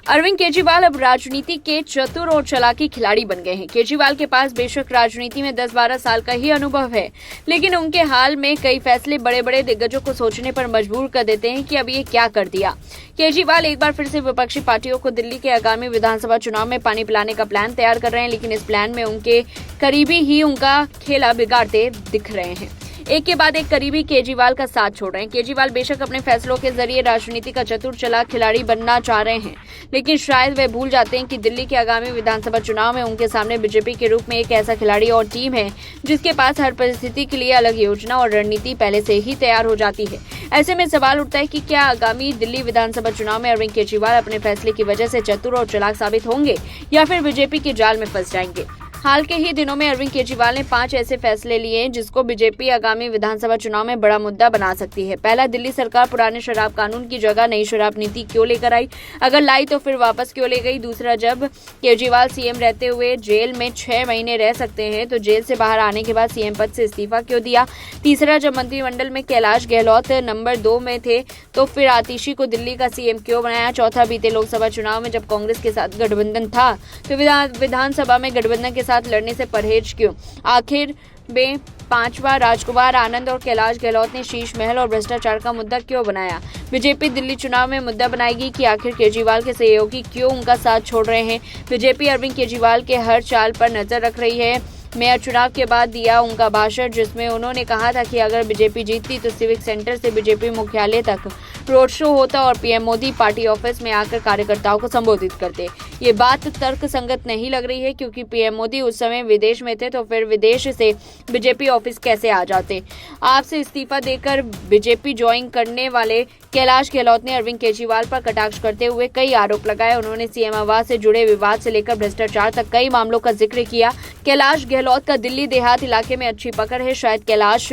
अरविंद केजरीवाल अब राजनीति के चतुर और चालाकी खिलाड़ी बन गए हैं। केजरीवाल के पास बेशक राजनीति में 10-12 साल का ही अनुभव है, लेकिन उनके हाल में कई फैसले बड़े बड़े दिग्गजों को सोचने पर मजबूर कर देते हैं कि अब ये क्या कर दिया। केजरीवाल एक बार फिर से विपक्षी पार्टियों को दिल्ली के आगामी विधानसभा चुनाव में पानी पिलाने का प्लान तैयार कर रहे हैं, लेकिन इस प्लान में उनके करीबी ही उनका खेला बिगाड़ते दिख रहे हैं। एक के बाद एक करीबी केजरीवाल का साथ छोड़ रहे हैं। केजरीवाल बेशक अपने फैसलों के जरिए राजनीति का चतुर चालाक खिलाड़ी बनना चाह रहे हैं, लेकिन शायद वे भूल जाते हैं कि दिल्ली के आगामी विधानसभा चुनाव में उनके सामने बीजेपी के रूप में एक ऐसा खिलाड़ी और टीम है जिसके पास हर परिस्थिति के लिए अलग योजना और रणनीति पहले से ही तैयार हो जाती है। ऐसे में सवाल उठता है कि क्या आगामी दिल्ली विधानसभा चुनाव में अरविंद केजरीवाल अपने फैसले की वजह से चतुर और चालाक साबित होंगे या फिर बीजेपी के जाल में फंस जाएंगे। हाल के ही दिनों में अरविंद केजरीवाल ने 5 ऐसे फैसले लिए हैं जिसको बीजेपी आगामी विधानसभा चुनाव में बड़ा मुद्दा बना सकती है। पहला, दिल्ली सरकार पुराने शराब कानून की जगह नई शराब नीति क्यों लेकर आई? अगर लाई तो फिर वापस क्यों ले गई? दूसरा, जब केजरीवाल सीएम रहते हुए जेल में 6 महीने रह सकते हैं तो जेल से बाहर आने के बाद सीएम पद से इस्तीफा क्यों दिया? तीसरा, जब मंत्रिमंडल में कैलाश गहलोत नंबर 2 में थे तो फिर आतिशी को दिल्ली का सीएम क्यों बनाया? चौथा, बीते लोकसभा चुनाव में जब कांग्रेस के साथ गठबंधन था तो विधानसभा में गठबंधन के साथ लड़ने से परहेज क्यों? आखिर में 5वां, राजकुमार आनंद और कैलाश गहलोत ने शीश महल और भ्रष्टाचार का मुद्दा क्यों बनाया? बीजेपी दिल्ली चुनाव में मुद्दा बनाएगी कि आखिर केजरीवाल के सहयोगी क्यों उनका साथ छोड़ रहे हैं? बीजेपी अरविंद केजरीवाल के हर चाल पर नजर रख रही है। मेयर चुनाव के बाद दिया उनका भाषण जिसमें उन्होंने कहा था कि अगर बीजेपी जीतती तो सिविक सेंटर से बीजेपी मुख्यालय तक रोड शो होता और पीएम मोदी पार्टी ऑफिस में आकर कार्यकर्ताओं को संबोधित करते। ये बात तर्क संगत नहीं लग रही है क्योंकि पीएम मोदी उस समय विदेश में थे तो फिर विदेश से बीजेपी ऑफिस कैसे आ जाते? आपसे इस्तीफा देकर बीजेपी ज्वाइन करने वाले कैलाश गहलोत ने अरविंद केजरीवाल पर कटाक्ष करते हुए कई आरोप लगाए। उन्होंने सीएम आवास से जुड़े विवाद से लेकर भ्रष्टाचार तक कई मामलों का जिक्र किया। कैलाश गहलोत का दिल्ली देहात इलाके में अच्छी पकड़ है। शायद कैलाश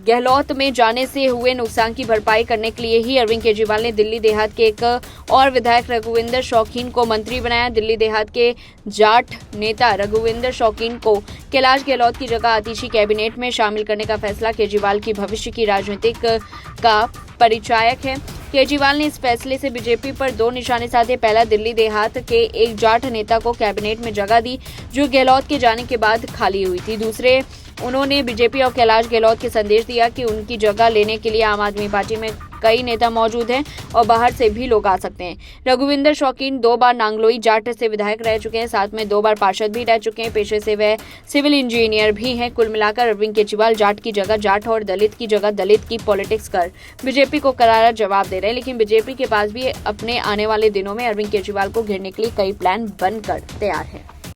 गहलोत में जाने से हुए नुकसान की भरपाई करने के लिए ही अरविंद केजरीवाल ने दिल्ली देहात के एक और विधायक रघुविंदर शौकीन को मंत्री बनाया। दिल्ली देहात के जाट नेता रघुविंदर शौकीन को कैलाश गहलोत की जगह आतिशी कैबिनेट में शामिल करने का फैसला केजरीवाल की भविष्य की राजनीतिक का परिचायक है। केजरीवाल ने इस फैसले से बीजेपी पर 2 निशाने साधे। पहला, दिल्ली देहात के एक जाट नेता को कैबिनेट में जगह दी जो गहलोत के जाने के बाद खाली हुई थी। दूसरे, उन्होंने बीजेपी और कैलाश गहलोत के संदेश दिया कि उनकी जगह लेने के लिए आम आदमी पार्टी में कई नेता मौजूद हैं और बाहर से भी लोग आ सकते हैं। रघुविंदर शौकीन 2 बार नांगलोई जाट से विधायक रह चुके हैं, साथ में 2 बार पार्षद भी रह चुके हैं। पेशे से वह सिविल इंजीनियर भी हैं। कुल मिलाकर अरविंद केजरीवाल जाट की जगह जाट और दलित की जगह दलित की पॉलिटिक्स कर बीजेपी को करारा जवाब दे रहे हैं, लेकिन बीजेपी के पास भी अपने आने वाले दिनों में अरविंद केजरीवाल को घेरने के लिए कई प्लान बनकर तैयार है।